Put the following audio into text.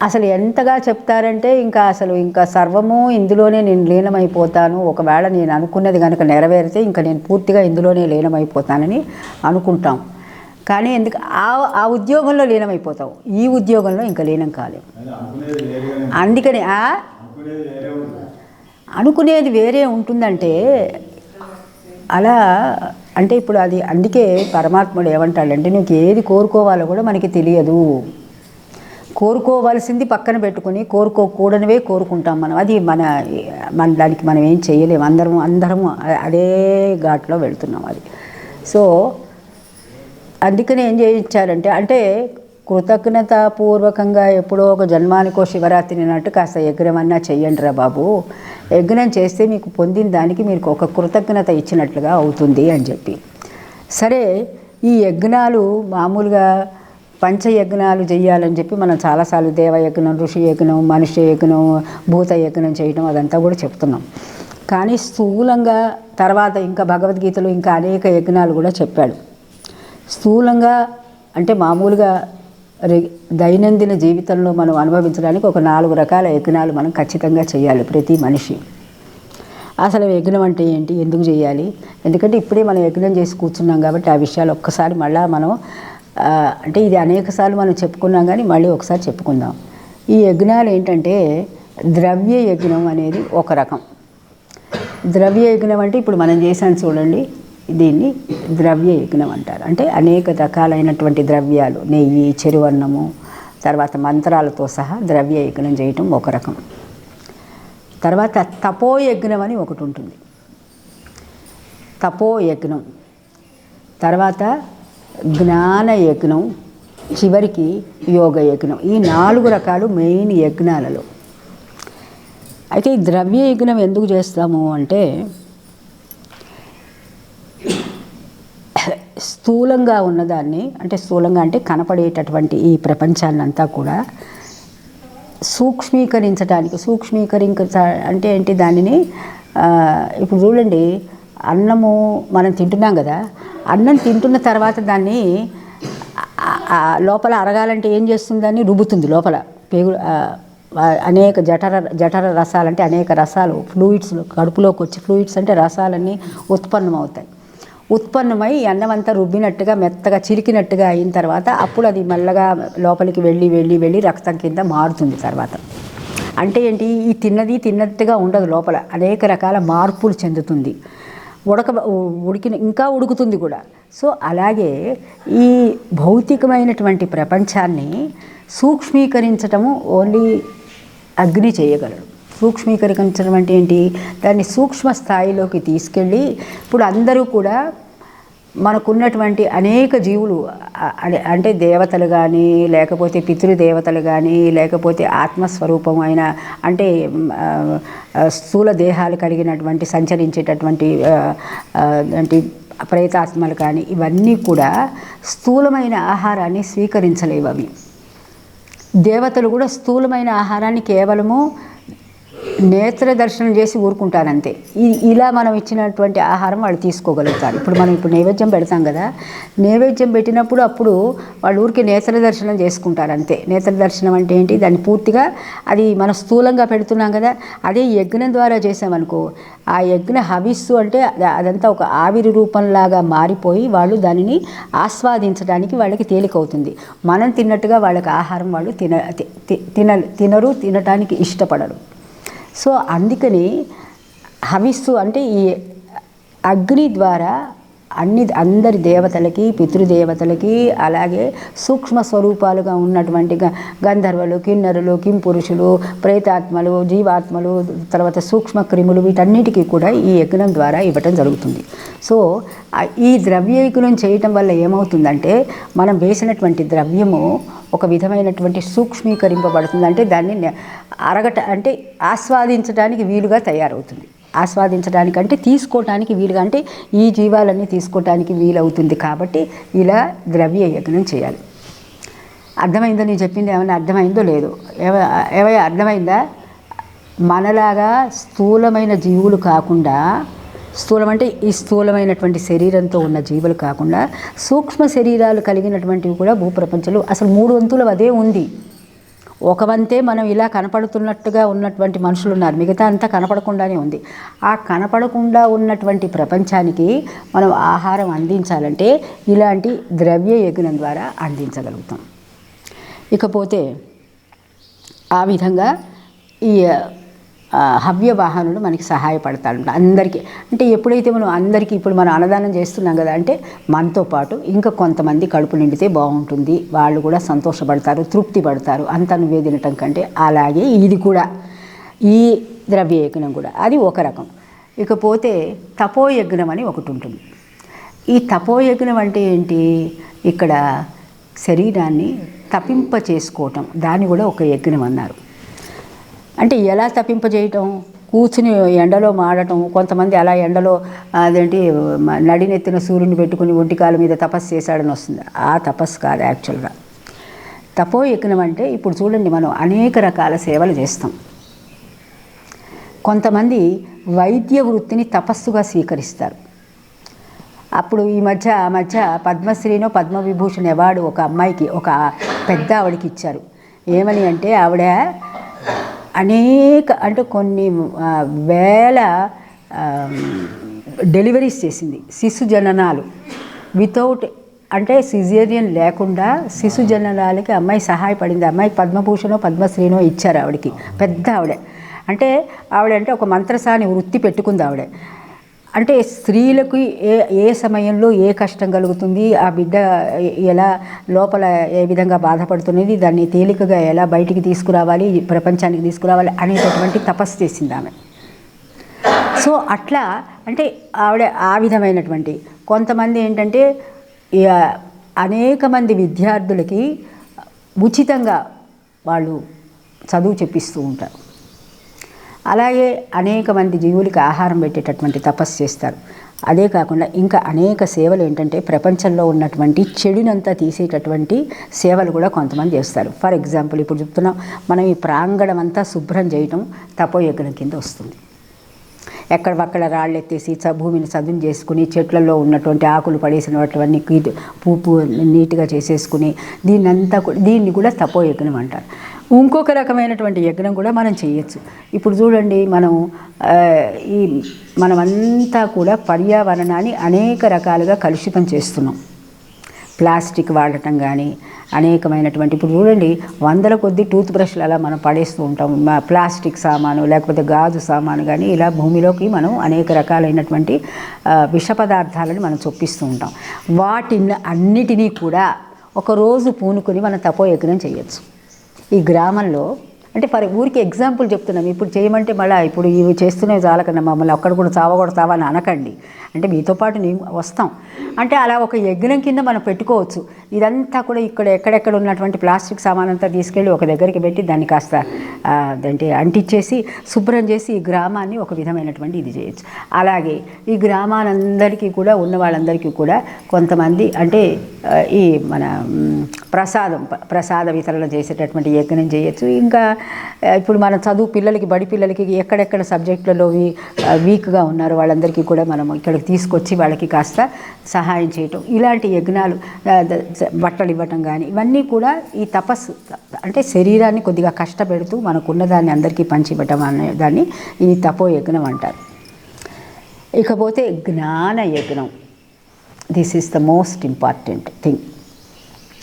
అసలు ఎంతగా చెప్తారంటే ఇంకా సర్వము ఇందులోనే నేను లీనమైపోతాను, ఒకవేళ నేను అనుకున్నది కనుక నెరవేరితే ఇంకా నేను పూర్తిగా ఇందులోనే లీనమైపోతానని అనుకుంటాం. కానీ ఎందుకు ఆ ఉద్యోగంలో లీనమైపోతాం, ఈ ఉద్యోగంలో ఇంకా లీనం కాలేము. అందుకని అనుకునేది వేరే ఉంటుందంటే అలా అంటే ఇప్పుడు అది అందుకే పరమాత్ముడు ఏమంటాడంటే నీకు ఏది కోరుకోవాలో కూడా మనకి తెలియదు. కోరుకోవాల్సింది పక్కన పెట్టుకుని కోరుకోకూడనివే కోరుకుంటాం మనం. అది మన దానికి మనం ఏం చేయలేము. అందరము అదే ఘాట్లో వెళ్తున్నాం అది. సో అందుకని ఏం చేయించారంటే అంటే కృతజ్ఞతాపూర్వకంగా ఎప్పుడో ఒక జన్మానికో శివరాత్రి అన్నట్టు కాస్త యజ్ఞమన్నా చెయ్యండి రా బాబు, యజ్ఞం చేస్తే మీకు పొందిన దానికి మీకు ఒక కృతజ్ఞత ఇచ్చినట్లుగా అవుతుంది అని చెప్పి. సరే ఈ యజ్ఞాలు మామూలుగా పంచయజ్ఞాలు చేయాలని చెప్పి మనం చాలాసార్లు దేవయజ్ఞం, ఋషి యజ్ఞం, మనుష్య యజ్ఞం, భూత యజ్ఞం చేయడం అదంతా కూడా చెప్తున్నాం. కానీ స్థూలంగా తర్వాత ఇంకా భగవద్గీతలో ఇంకా అనేక యజ్ఞాలు కూడా చెప్పాడు. స్థూలంగా అంటే మామూలుగా దైనందిన జీవితంలో మనం అనుభవించడానికి ఒక 4 రకాల యజ్ఞాలు మనం ఖచ్చితంగా చేయాలి ప్రతి మనిషి. అసలు యజ్ఞం అంటే ఏంటి, ఎందుకు చేయాలి? ఎందుకంటే ఇప్పుడే మనం యజ్ఞం చేసి కూర్చున్నాం కాబట్టి ఆ విషయాలు ఒక్కసారి మళ్ళీ మనం అంటే ఇది అనేకసార్లు మనం చెప్పుకున్నాం కానీ మళ్ళీ ఒకసారి చెప్పుకుందాం. ఈ యజ్ఞాలు ఏంటంటే ద్రవ్య యజ్ఞం అనేది ఒక రకం. ద్రవ్య యజ్ఞం అంటే ఇప్పుడు మనం చేసాను చూడండి, దీన్ని ద్రవ్య యజ్ఞం అంటారు. అంటే అనేక రకాలైనటువంటి ద్రవ్యాలు, నెయ్యి, చెరువన్నము, తర్వాత మంత్రాలతో సహా ద్రవ్య యజ్ఞం చేయటం ఒక రకం. తర్వాత తపోయజ్ఞం అని ఒకటి ఉంటుంది, తపోయజ్ఞం. తర్వాత జ్ఞానయజ్ఞం, చివరికి యోగయజ్ఞం. ఈ 4 రకాలు మెయిన్ యజ్ఞాలలో. అయితే ఈ ద్రవ్య యజ్ఞం ఎందుకు చేస్తాము అంటే స్థూలంగా ఉన్నదాన్ని, అంటే స్థూలంగా అంటే కనపడేటటువంటి ఈ ప్రపంచాన్నంతా కూడా సూక్ష్మీకరించ అంటే ఏంటి, దానిని ఇప్పుడు చూడండి, అన్నము మనం తింటున్నాం కదా, అన్నం తింటున్న తర్వాత దాన్ని లోపల అరగాలంటే ఏం చేస్తుంది, దాన్ని రుబ్బుతుంది లోపల పేగు. అనేక జఠర రసాలు అంటే అనేక రసాలు ఫ్లూయిడ్స్ కడుపులోకి వచ్చి, ఫ్లూయిడ్స్ అంటే రసాలన్నీ ఉత్పన్నమవుతాయి. ఉత్పన్నమై అన్నం అంతా రుబ్బినట్టుగా మెత్తగా చిరికినట్టుగా అయిన తర్వాత అప్పుడు అది మెల్లగా లోపలికి వెళ్ళి రక్తం కింద మారుతుంది తర్వాత. అంటే ఏంటి, ఈ తిన్నట్టుగా ఉండదు, లోపల అనేక రకాల మార్పులు చెందుతుంది, ఇంకా ఉడుకుతుంది కూడా. సో అలాగే ఈ భౌతికమైనటువంటి ప్రపంచాన్ని సూక్ష్మీకరించటము ఓన్లీ అగ్ని చేయగలడు. సూక్ష్మీకరించడం అంటే ఏంటి, దాన్ని సూక్ష్మ స్థాయిలోకి తీసుకెళ్ళి ఇప్పుడు అందరూ కూడా మనకున్నటువంటి అనేక జీవులు అంటే దేవతలు కానీ, లేకపోతే పితృదేవతలు కానీ, లేకపోతే ఆత్మస్వరూపం అయిన అంటే స్థూల దేహాలు కలిగినటువంటి సంచరించేటటువంటి అంటే ప్రేతాత్మలు కానీ, ఇవన్నీ కూడా స్థూలమైన ఆహారాన్ని స్వీకరించలేవు. అవి దేవతలు కూడా స్థూలమైన ఆహారాన్ని కేవలము నేత్ర దర్శనం చేసి ఊరుకుంటారంతే. ఇలా మనం ఇచ్చినటువంటి ఆహారం వాళ్ళు తీసుకోగలుగుతారు. ఇప్పుడు మనం నైవేద్యం పెడతాం కదా, నైవేద్యం పెట్టినప్పుడు అప్పుడు వాళ్ళు ఊరికి నేత్ర దర్శనం చేసుకుంటారు అంతే. నేత్ర దర్శనం అంటే ఏంటి, దాన్ని పూర్తిగా అది మనం స్థూలంగా పెడుతున్నాం కదా, అదే యజ్ఞం ద్వారా చేసామనుకో, ఆ యజ్ఞ హవిస్సు అంటే అదంతా ఒక ఆవిరి రూపంలాగా మారిపోయి వాళ్ళు దానిని ఆస్వాదించడానికి వాళ్ళకి తేలికవుతుంది. మనం తిన్నట్టుగా వాళ్ళకి ఆహారం వాళ్ళు తినరు, తినటానికి ఇష్టపడరు. సో అందుకని హవిస్సు అంటే ఈ అగ్ని ద్వారా అందరి దేవతలకి, పితృదేవతలకి, అలాగే సూక్ష్మ స్వరూపాలుగా ఉన్నటువంటి గంధర్వులు, కిన్నరులు, కింపురుషులు, ప్రేతాత్మలు, జీవాత్మలు, తర్వాత సూక్ష్మ క్రిములు, వీటన్నిటికీ కూడా ఈ యజ్ఞం ద్వారా ఇవ్వటం జరుగుతుంది. సో ఈ ద్రవ్యయజ్ఞం చేయటం వల్ల ఏమవుతుందంటే మనం వేసినటువంటి ద్రవ్యము ఒక విధమైనటువంటి సూక్ష్మీకరింపబడుతుంది. అంటే దాన్ని అంటే ఆస్వాదించడానికి వీలుగా తయారవుతుంది. ఆస్వాదించడానికంటే తీసుకోవటానికి వీలుగా, అంటే ఈ జీవాలన్నీ తీసుకోవటానికి వీలవుతుంది. కాబట్టి ఇలా ద్రవ్య యజ్ఞం చేయాలి. అర్థమైందో నేను చెప్పింది? ఏమైనా అర్థమైందో లేదో? ఏమైనా అర్థమైందా? మనలాగా స్థూలమైన జీవులు కాకుండా, స్థూలం అంటే ఈ స్థూలమైనటువంటి శరీరంతో ఉన్న జీవులు కాకుండా సూక్ష్మ శరీరాలు కలిగినటువంటివి కూడా భూప్రపంచంలో అసలు 3 వంతులు అదే ఉంది. ఒక వంతే మనం ఇలా కనపడుతున్నట్టుగా ఉన్నటువంటి మనుషులు ఉన్నారు, మిగతా అంతా కనపడకుండానే ఉంది. ఆ కనపడకుండా ఉన్నటువంటి ప్రపంచానికి మనం ఆహారం అందించాలంటే ఇలాంటి ద్రవ్య యజ్ఞం ద్వారా అందించగలుగుతాం. ఇకపోతే ఆ విధంగా ఈ హవ్యవాహనుడు మనకి సహాయపడతాడు అందరికీ. అంటే ఎప్పుడైతే మనం అందరికీ ఇప్పుడు మనం అన్నదానం చేస్తున్నాం కదా, అంటే మనతో పాటు ఇంకా కొంతమంది కడుపు నిండితే బాగుంటుంది, వాళ్ళు కూడా సంతోషపడతారు, తృప్తి పడతారు అంత నువ్వే తినటం కంటే. అలాగే ఇది కూడా, ఈ ద్రవ్యయజ్ఞం కూడా అది ఒక రకం. ఇకపోతే తపోయజ్ఞం అని ఒకటి ఉంటుంది. ఈ తపోయజ్ఞం అంటే ఏంటి? ఇక్కడ శరీరాన్ని తపింప చేసుకోవటం, దాన్ని కూడా ఒక యజ్ఞం అన్నారు. అంటే ఎలా తప్పింపజేయటం? కూర్చుని ఎండలో మాడటం. కొంతమంది అలా ఎండలో అదేంటి నడినెత్తిన సూర్యుని పెట్టుకుని ఒంటికాల మీద తపస్సు చేశాడని వస్తుంది. ఆ తపస్సు కాదు యాక్చువల్గా. తపోయజ్ఞం అంటే ఇప్పుడు చూడండి, మనం అనేక రకాల సేవలు చేస్తాం. కొంతమంది వైద్య వృత్తిని తపస్సుగా స్వీకరిస్తారు. అప్పుడు ఈ మధ్య పద్మశ్రీనో పద్మవిభూషణ్ అవార్డు ఒక అమ్మాయికి, ఒక పెద్ద ఆవిడకి ఇచ్చారు. ఏమని అంటే ఆవిడ అంటే కొన్ని వేల డెలివరీస్ చేసింది, శిశు జననాలు వితౌట్, అంటే సిజేరియన్ లేకుండా శిశు జననాలకి అమ్మాయి సహాయపడింది. అమ్మాయికి పద్మభూషణో పద్మశ్రీనో ఇచ్చారు ఆవిడకి. పెద్ద ఆవిడ అంటే ఒక మంత్రసాని వృత్తి పెట్టుకుంది ఆవిడ. అంటే స్త్రీలకు ఏ సమయంలో ఏ కష్టం కలుగుతుంది, ఆ బిడ్డ ఎలా లోపల ఏ విధంగా బాధపడుతున్నది, దాన్ని తేలికగా ఎలా బయటికి తీసుకురావాలి, ప్రపంచానికి తీసుకురావాలి అనేటటువంటి తపస్సు చేసింది ఆమె. సో అట్లా అంటే ఆవిడ ఆ విధమైనటువంటి. కొంతమంది ఏంటంటే అనేక మంది విద్యార్థులకి ఉచితంగా వాళ్ళు చదువు చెప్పిస్తూ ఉంటారు. అలాగే అనేక మంది జీవులకి ఆహారం పెట్టేటటువంటి తపస్సు చేస్తారు. అదే కాకుండా ఇంకా అనేక సేవలు ఏంటంటే ప్రపంచంలో ఉన్నటువంటి చెడునంతా తీసేటటువంటి సేవలు కూడా కొంతమంది చేస్తారు. ఫర్ ఎగ్జాంపుల్ ఇప్పుడు చెప్తున్నాం, మనం ఈ ప్రాంగణం అంతా శుభ్రం చేయటం తపోయజ్ఞం కింద వస్తుంది. ఎక్కడక్కడ రాళ్ళు ఎత్తేసి భూమిని చదును చేసుకుని చెట్లలో ఉన్నటువంటి ఆకులు పడేసినటువంటి పూపు నీట్గా చేసేసుకుని దీన్ని కూడా తపోయజ్ఞం అంటారు. ఇంకొక రకమైనటువంటి యజ్ఞం కూడా మనం చేయొచ్చు. ఇప్పుడు చూడండి, మనమంతా కూడా పర్యావరణాన్ని అనేక రకాలుగా కలుషితం చేస్తున్నాం. ప్లాస్టిక్ వాడటం కానీ అనేకమైనటువంటి, ఇప్పుడు చూడండి వందల కొద్ది టూత్ బ్రష్లు అలా మనం పడేస్తూ ఉంటాం. ప్లాస్టిక్ సామాను లేకపోతే గాజు సామాను కానీ ఇలా భూమిలోకి మనం అనేక రకాలైనటువంటి విష పదార్థాలను మనం చొప్పిస్తూ ఉంటాం. వాటిని అన్నిటినీ కూడా ఒకరోజు పూనుకొని మనం తపోయజ్ఞం చేయొచ్చు. ఈ గ్రామంలో అంటే ఊరికి ఎగ్జాంపుల్ చెప్తున్నాం. ఇప్పుడు చేయమంటే మళ్ళీ ఇప్పుడు ఇవి చేస్తున్నవి చాలకన్నా మమ్మల్ని అక్కడ కూడా చావగొడతావా అని అనకండి. అంటే మీతో పాటు నేను వస్తాం. అంటే అలా ఒక యజ్ఞం కింద మనం పెట్టుకోవచ్చు. ఇదంతా కూడా ఎక్కడెక్కడ ఉన్నటువంటి ప్లాస్టిక్ సామానంతా తీసుకెళ్ళి ఒక దగ్గరికి పెట్టి దాన్ని కాస్త అంటించేసి శుభ్రం చేసి ఈ గ్రామాన్ని ఒక విధమైనటువంటి ఇది చేయొచ్చు. అలాగే ఈ గ్రామాలందరికీ కూడా ఉన్న వాళ్ళందరికీ కూడా కొంతమంది అంటే ఈ మన ప్రసాద వితరణ చేసేటటువంటి యజ్ఞం చేయొచ్చు. ఇంకా ఇప్పుడు మన పిల్లలకి బడి పిల్లలకి ఎక్కడెక్కడ సబ్జెక్టులలో వీక్గా ఉన్నారో వాళ్ళందరికీ కూడా మనం ఇక్కడికి తీసుకొచ్చి వాళ్ళకి కాస్త సహాయం చేయటం, ఇలాంటి యజ్ఞాలు, బట్టలు ఇవ్వటం కానీ ఇవన్నీ కూడా ఈ తపస్సు. అంటే శరీరాన్ని కొద్దిగా కష్టపెడుతూ మనకున్న దాన్ని అందరికీ పంచిపెట్టడం అనే దాన్ని ఈ తపోయజ్ఞం అంటారు. ఇకపోతే జ్ఞాన యజ్ఞం. This is the most important thing.